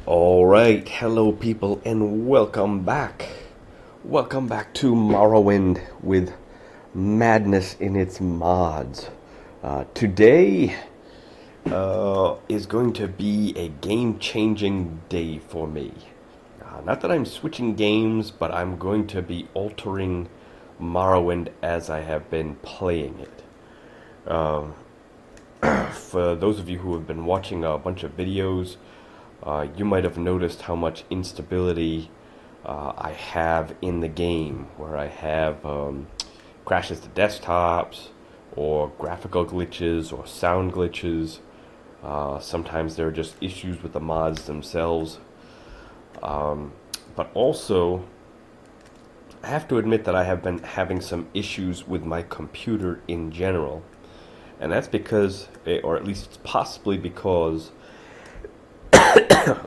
Alright, hello people and welcome back. Welcome back to Morrowind with madness in its mods. Today is going to be a game-changing day for me. Not that I'm switching games, but I'm going to be altering Morrowind as I have been playing it. For those of you who have been watching a bunch of videos, you might have noticed how much instability I have in the game, where I have crashes to desktops, or graphical glitches, or sound glitches. Sometimes there are just issues with the mods themselves. But also, I have to admit that I have been having some issues with my computer in general. And that's because, or at least it's possibly because,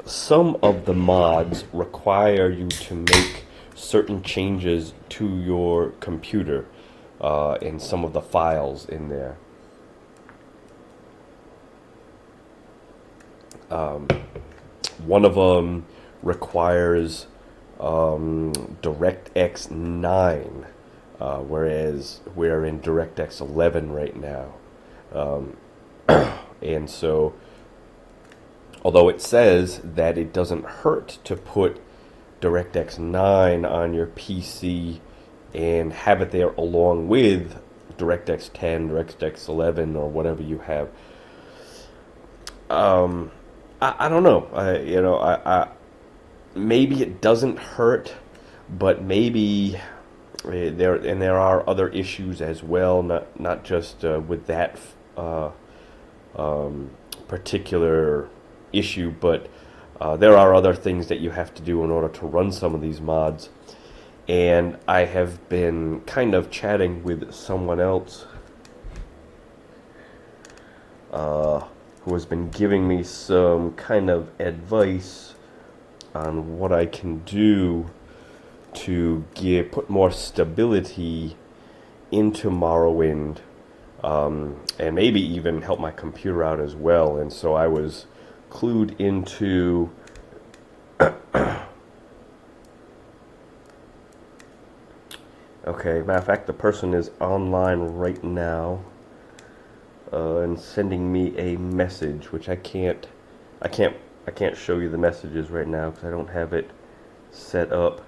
some of the mods require you to make certain changes to your computer in some of the files in there. One of them requires DirectX 9, whereas we're in DirectX 11 right now. And so, although it says that it doesn't hurt to put DirectX 9 on your PC and have it there along with DirectX 10, DirectX 11, or whatever you have. I don't know. Maybe it doesn't hurt, but maybe there are other issues as well. Not just with that particular issue, but there are other things that you have to do in order to run some of these mods. And I have been kind of chatting with someone else who has been giving me some kind of advice on what I can do to put more stability into Morrowind, and maybe even help my computer out as well. And so I was clued into okay, matter of fact, the person is online right now and sending me a message, which I can't show you the messages right now because I don't have it set up.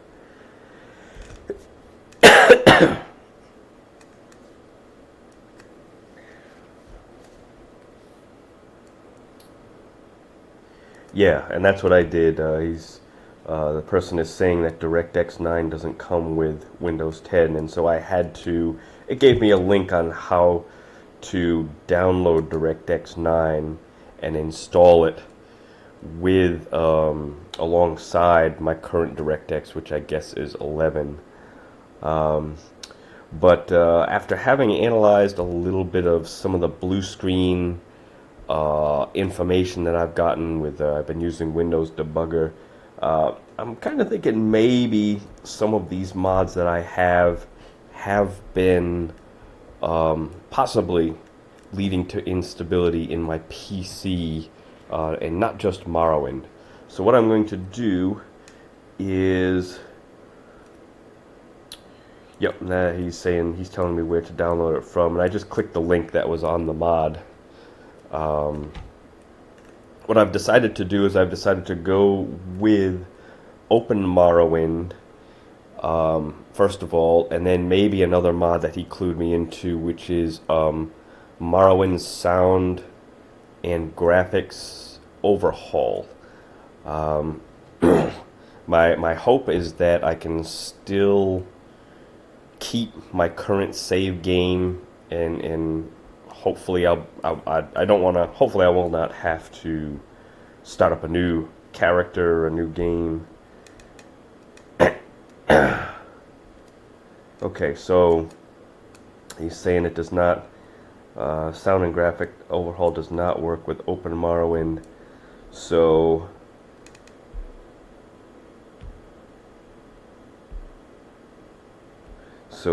Yeah, and that's what I did. The person is saying that DirectX 9 doesn't come with Windows 10, and so I had to. It gave me a link on how to download DirectX 9 and install it with alongside my current DirectX, which I guess is 11. But after having analyzed a little bit of some of the blue screen information that I've gotten with I've been using Windows Debugger, I'm kind of thinking maybe some of these mods that I have been possibly leading to instability in my PC, and not just Morrowind. So what I'm going to do is, yep, he's telling me where to download it from, and I just clicked the link that was on the mod. What I've decided to do is I've decided to go with Open Morrowind, first of all, and then maybe another mod that he clued me into, which is Morrowind Sound and Graphics Overhaul. My hope is that I can still keep my current save game, and hopefully I will not have to start up a new character or a new game. Okay, so he's saying it does not, Sound and Graphic Overhaul does not work with Open Morrowind. So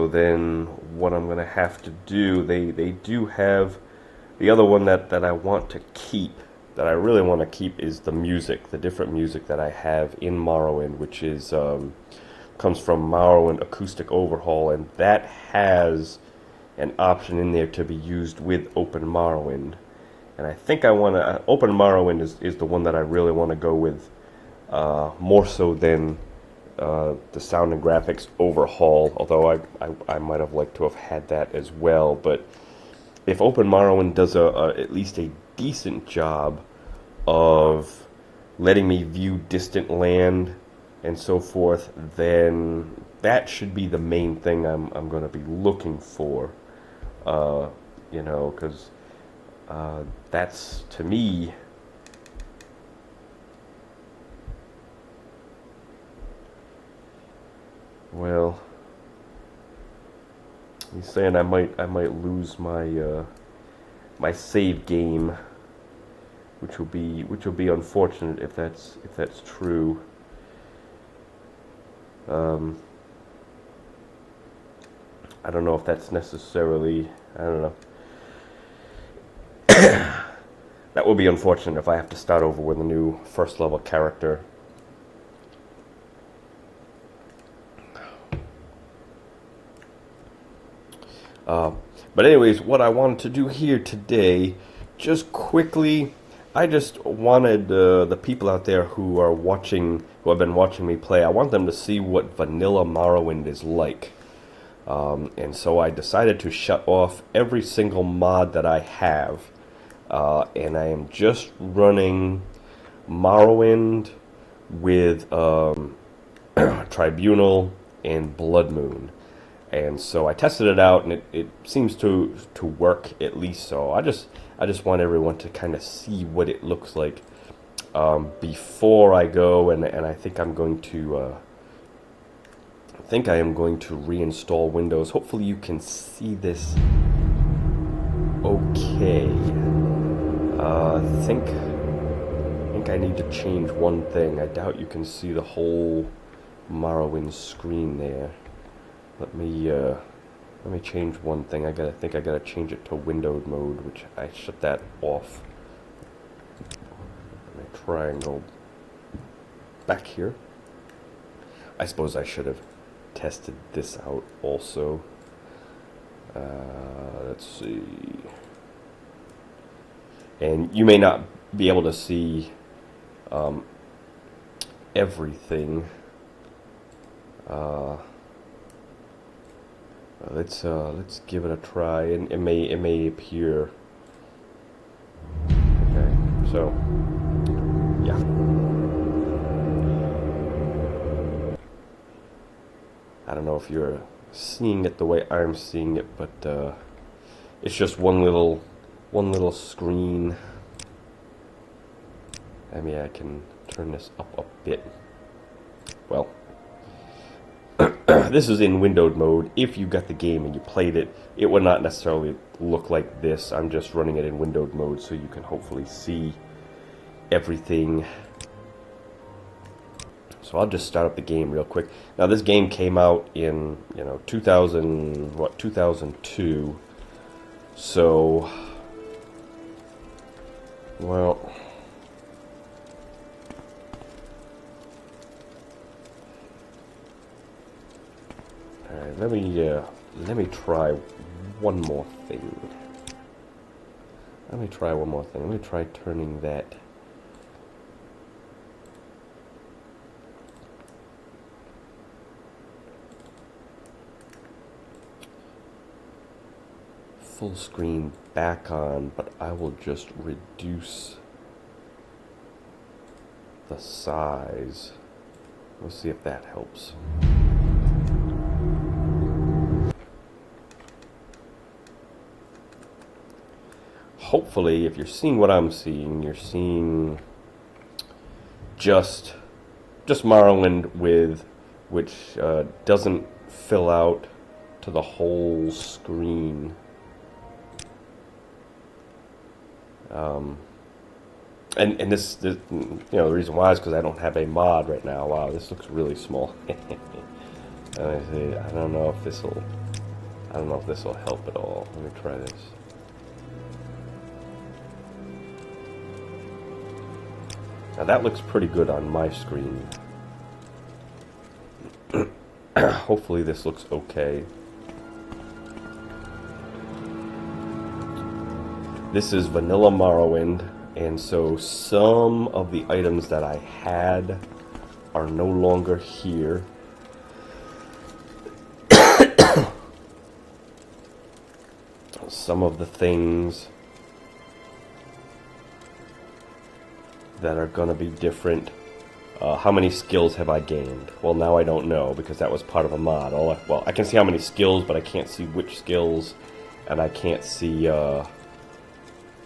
then what I'm going to have to do, they do have the other one that I want to keep that I really want to keep is the music, the different music that I have in Morrowind, which is comes from Morrowind Acoustic Overhaul, and that has an option in there to be used with Open Morrowind. And I think I want to Open Morrowind is the one that I really want to go with, more so than the sound and graphics Overhaul. Although I might have liked to have had that as well, but if Open Morrowind does at least a decent job of letting me view distant land and so forth, then that should be the main thing I'm going to be looking for. You know, because that's, to me, well, he's saying I might lose my my save game, which will be unfortunate if that's true. I don't know if that's necessarily, I don't know. That would be unfortunate if I have to start over with a new first level character. But anyways, what I wanted to do here today, just quickly, I just wanted the people out there who are watching, who have been watching me play, I want them to see what vanilla Morrowind is like. And so I decided to shut off every single mod that I have, and I am just running Morrowind with Tribunal and Blood Moon. And so I tested it out, and it seems to work, at least. So I just want everyone to kind of see what it looks like before I go, and I think I'm going to I am going to reinstall Windows. Hopefully you can see this okay. I think I need to change one thing. I doubt you can see the whole Morrowind screen there. Let me change one thing. I think I gotta change it to windowed mode, which I shut that off. Let me try and go back here. I suppose I should have tested this out also. Let's see. And you may not be able to see everything. Let's give it a try, and it may appear. Okay, so yeah. I don't know if you're seeing it the way I'm seeing it, but it's just one little screen. I mean, I can turn this up a bit. Well, this is in windowed mode. If you got the game and you played it, it would not necessarily look like this. I'm just running it in windowed mode so you can hopefully see everything. So I'll just start up the game real quick. Now this game came out in 2002. So, well, all right, let me try one more thing. Let me try turning that full screen back on, but I will just reduce the size. Let's see if that helps. Hopefully, if you're seeing what I'm seeing, you're seeing just Morrowind with, which doesn't fill out to the whole screen. And this the reason why is because I don't have a mod right now. Wow, this looks really small. I don't know if this will help at all. Let me try this. Now that looks pretty good on my screen. Hopefully this looks okay. This is vanilla Morrowind, and so some of the items that I had are no longer here. Some of the things that are going to be different. How many skills have I gained? Well, now I don't know, because that was part of a mod. Well, I can see how many skills, but I can't see which skills, and I can't see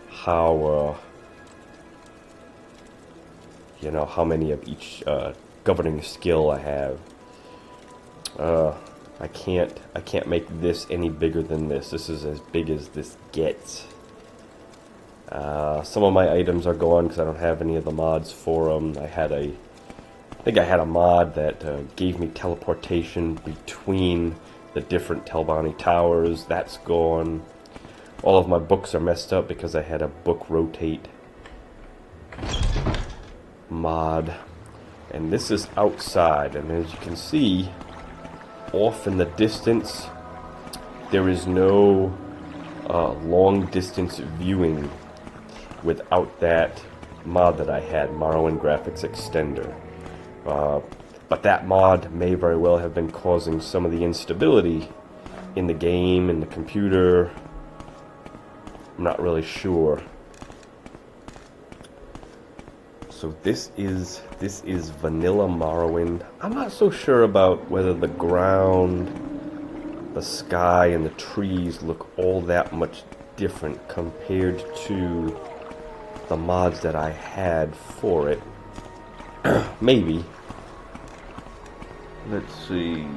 how you know, how many of each governing skill I have. I can't make this any bigger than this. This is as big as this gets. Some of my items are gone because I don't have any of the mods for them. I think I had a mod that gave me teleportation between the different Telvanni towers. That's gone. All of my books are messed up because I had a book rotate mod. And this is outside, and as you can see, off in the distance, there is no long distance viewing without that mod that I had, Morrowind Graphics Extender. But that mod may very well have been causing some of the instability in the game, in the computer. I'm not really sure. So this is vanilla Morrowind. I'm not so sure about whether the ground, the sky, and the trees look all that much different compared to the mods that I had for it. Maybe. Let's see.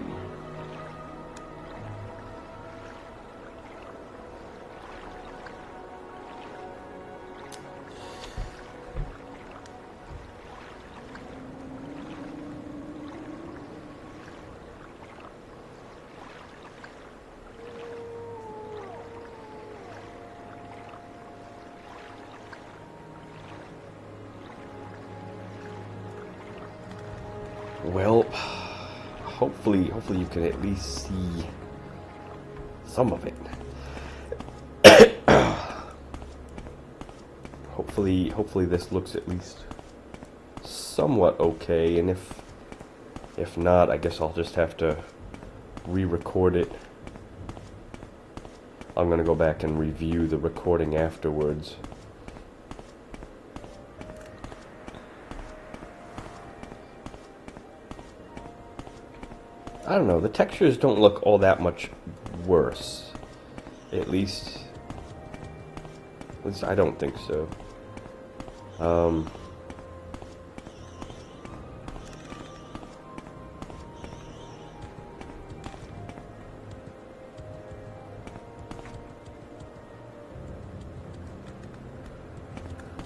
Well, hopefully you can at least see some of it. Hopefully this looks at least somewhat okay, and if not, I guess I'll just have to re-record it. I'm gonna go back and review the recording afterwards. I don't know, the textures don't look all that much worse. At least I don't think so.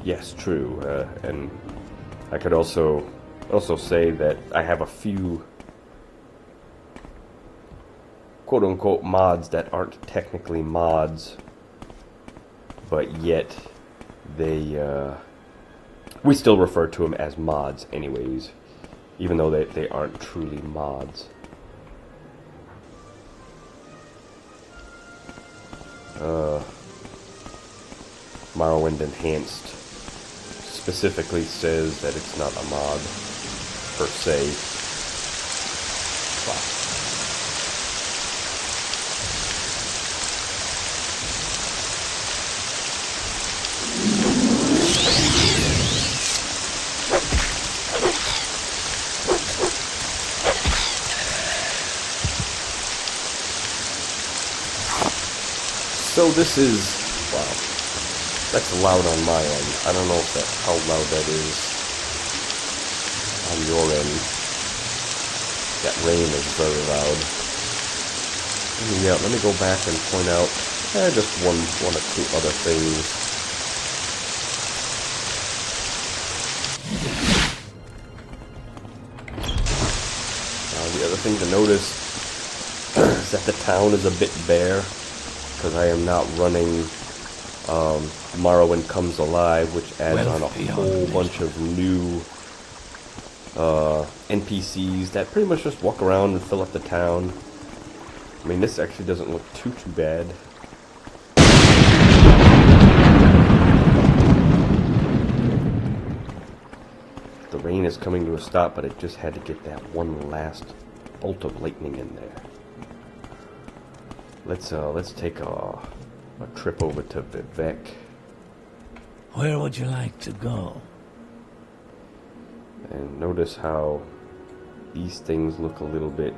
Yes, true. And I could also say that I have a few quote-unquote mods that aren't technically mods, but yet we still refer to them as mods anyways, even though they aren't truly mods. Morrowind Enhanced specifically says that it's not a mod per se. Wow. So this is, wow, that's loud on my end. I don't know how loud that is on your end. That rain is very loud. Yeah, let me go back and point out just one or two other things. The other thing to notice is that the town is a bit bare, because I am not running Morrowind Comes Alive, which adds on a whole bunch of new NPCs that pretty much just walk around and fill up the town. I mean, this actually doesn't look too bad. The rain is coming to a stop, but it just had to get that one last bolt of lightning in there. Let's take a trip over to Vivek. Where would you like to go? And notice how these things look a little bit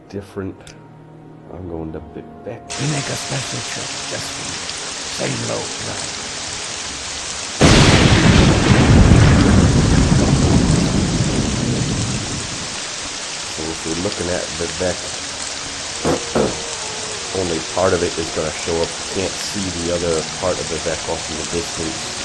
different. I'm going to Vivek. We make a special trip just for you. Say low, right? So if you're looking at Vivek, only part of it is going to show up. You can't see the other part of Vivek off in the distance.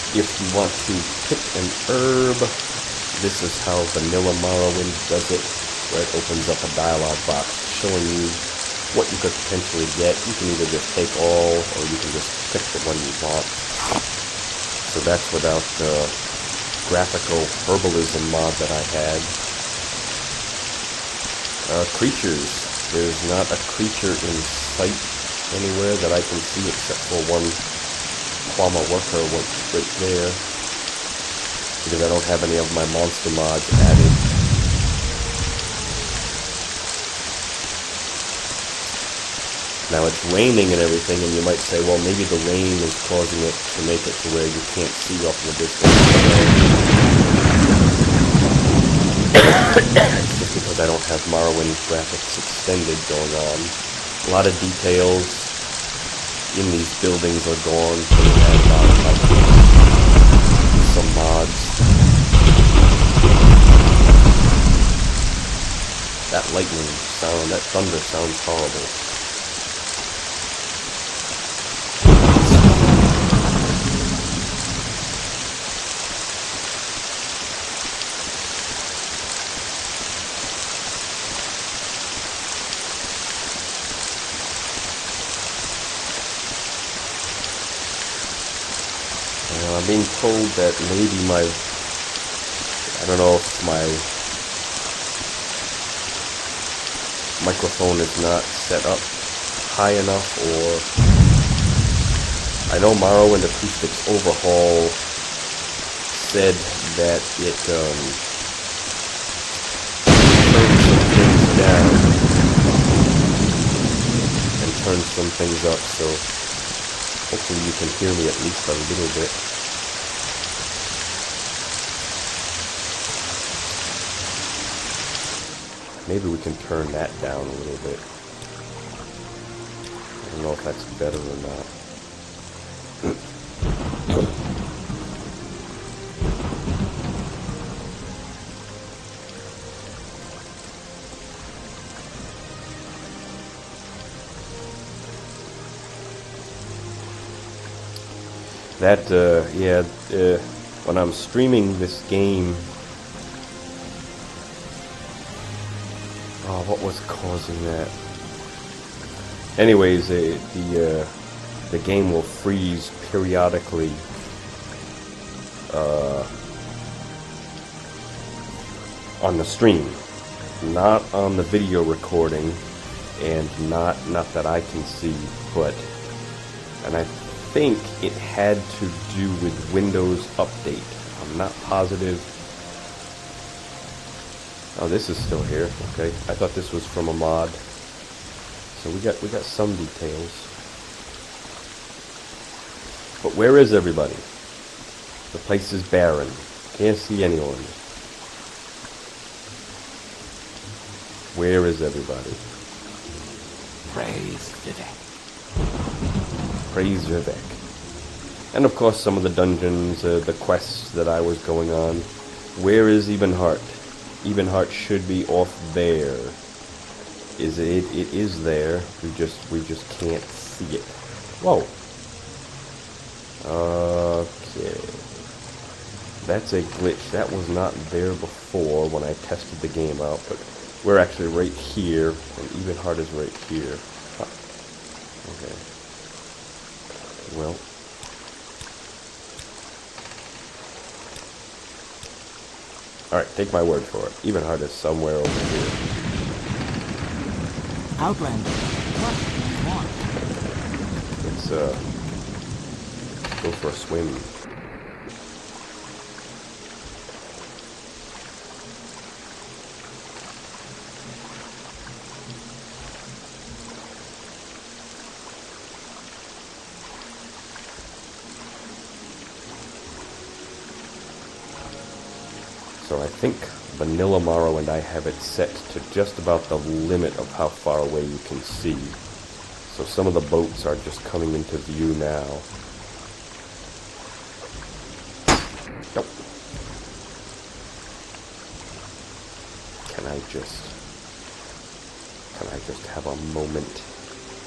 If you want to pick an herb, this is how vanilla Morrowind does it, where it opens up a dialog box showing you what you could potentially get. You can either just take all, or you can just pick the one you want. So that's without the graphical herbalism mod that I had. Creatures. There's not a creature in sight anywhere that I can see except for one Kwama worker right there, because I don't have any of my monster mods added. Now it's raining and everything, and you might say, well, maybe the rain is causing it to make it to where you can't see off in the distance. It's just because I don't have Morrowind graphics extended going on. A lot of details in these buildings are gone. Some mods. That lightning sound, that thunder sounds horrible. I'm being told that maybe I don't know if my microphone is not set up high enough, or I know Morrowind Acoustic's Overhaul said that it turns some things down and turns some things up, so hopefully you can hear me at least a little bit. Maybe we can turn that down a little bit. I don't know if that's better or not. When I'm streaming this game, what was causing that? Anyways, the game will freeze periodically on the stream, not on the video recording, and not that I can see, and I think it had to do with Windows Update. I'm not positive. Oh, this is still here. Okay, I thought this was from a mod. So we got some details. But where is everybody? The place is barren. Can't see anyone. Where is everybody? Praise Vivek. Praise Vivek. And of course some of the dungeons, the quests that I was going on. Where is Ebenheart? Ebenheart should be off there. Is it? It is there. We just can't see it. Whoa. Okay. That's a glitch. That was not there before when I tested the game out, but we're actually right here, and Ebenheart is right here. Huh. Okay. Well. Alright, take my word for it. Ebenheart is somewhere over here. Outlander, what do you want? Let's go for a swim. So I think Vanilla Morrowind, I have it set to just about the limit of how far away you can see. So some of the boats are just coming into view now. Nope. Can I just have a moment?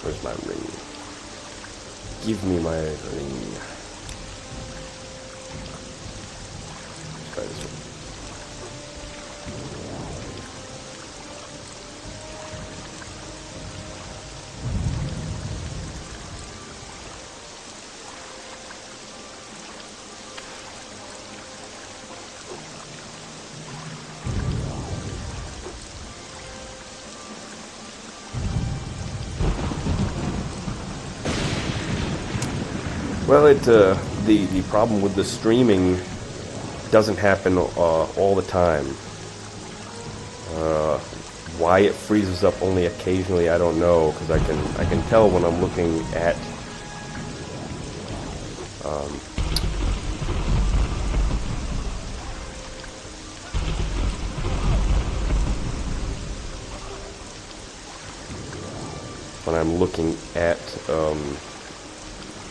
Where's my ring? Give me my ring. Let's try this one. Well, the problem with the streaming doesn't happen all the time. Why it freezes up only occasionally, I don't know, because I can tell when I'm looking at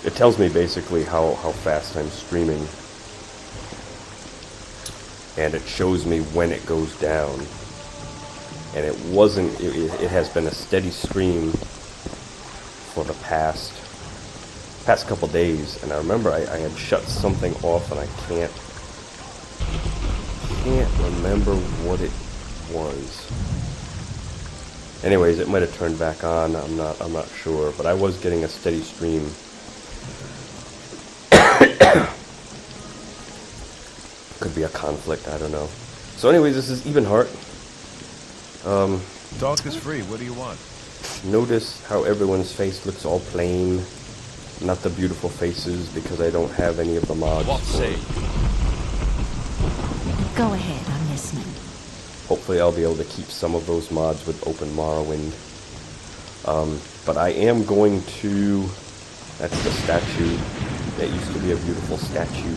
it tells me basically how fast I'm streaming, and it shows me when it goes down. And it has been a steady stream for the past couple days, and I remember I had shut something off, and I can't remember what it was. Anyways, it might have turned back on. I'm not sure, but I was getting a steady stream. Could be a conflict, I don't know. So anyways, this is Ebenheart. Talk is free. What do you want? Notice how everyone's face looks all plain. Not the beautiful faces, because I don't have any of the mods. What say? Go ahead, I'm listening. Hopefully I'll be able to keep some of those mods with Open Morrowind. But I am going to... That's the statue. That used to be a beautiful statue.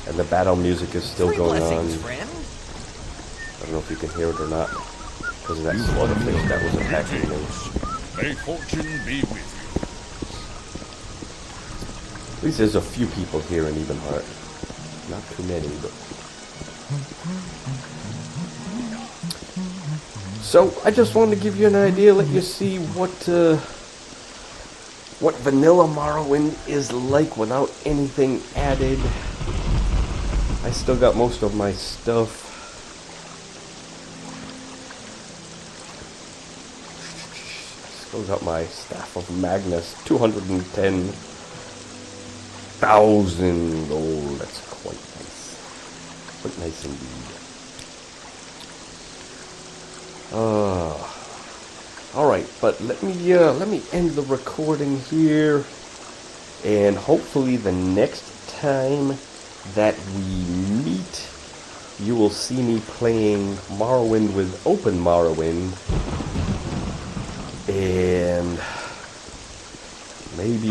And the battle music is still going on. Friend. I don't know if you can hear it or not, because of that slugfish that was attacking me. May fortune be with At least there's a few people here in Ebenheart. Not too many, but... So, I just wanted to give you an idea, let you see what Vanilla Morrowind is like without anything added. I still got most of my stuff. Still got my Staff of Magnus, 210,000 gold. That's quite nice. Quite nice indeed. Alright, but let me end the recording here, and hopefully the next time that we meet, you will see me playing Morrowind with Open Morrowind, and maybe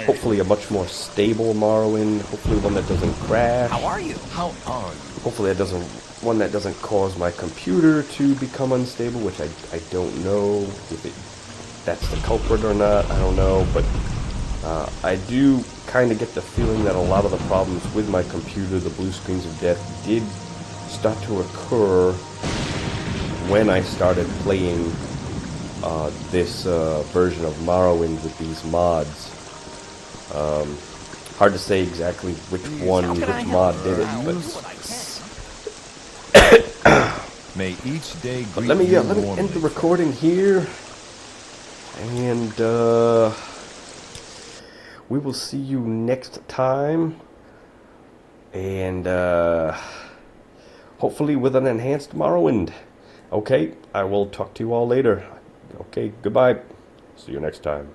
hopefully a much more stable Morrowind, hopefully one that doesn't crash. How are you? Hopefully it doesn't one that doesn't cause my computer to become unstable, which I don't know if that's the culprit or not. I don't know, but I do kind of get the feeling that a lot of the problems with my computer, the blue screens of death, did start to occur when I started playing this version of Morrowind with these mods. Hard to say exactly which mod did it, May each day but greet let me you end the warmly. recording here, and we will see you next time, and hopefully with an enhanced Morrowind. Okay, I will talk to you all later. Okay, goodbye. See you next time.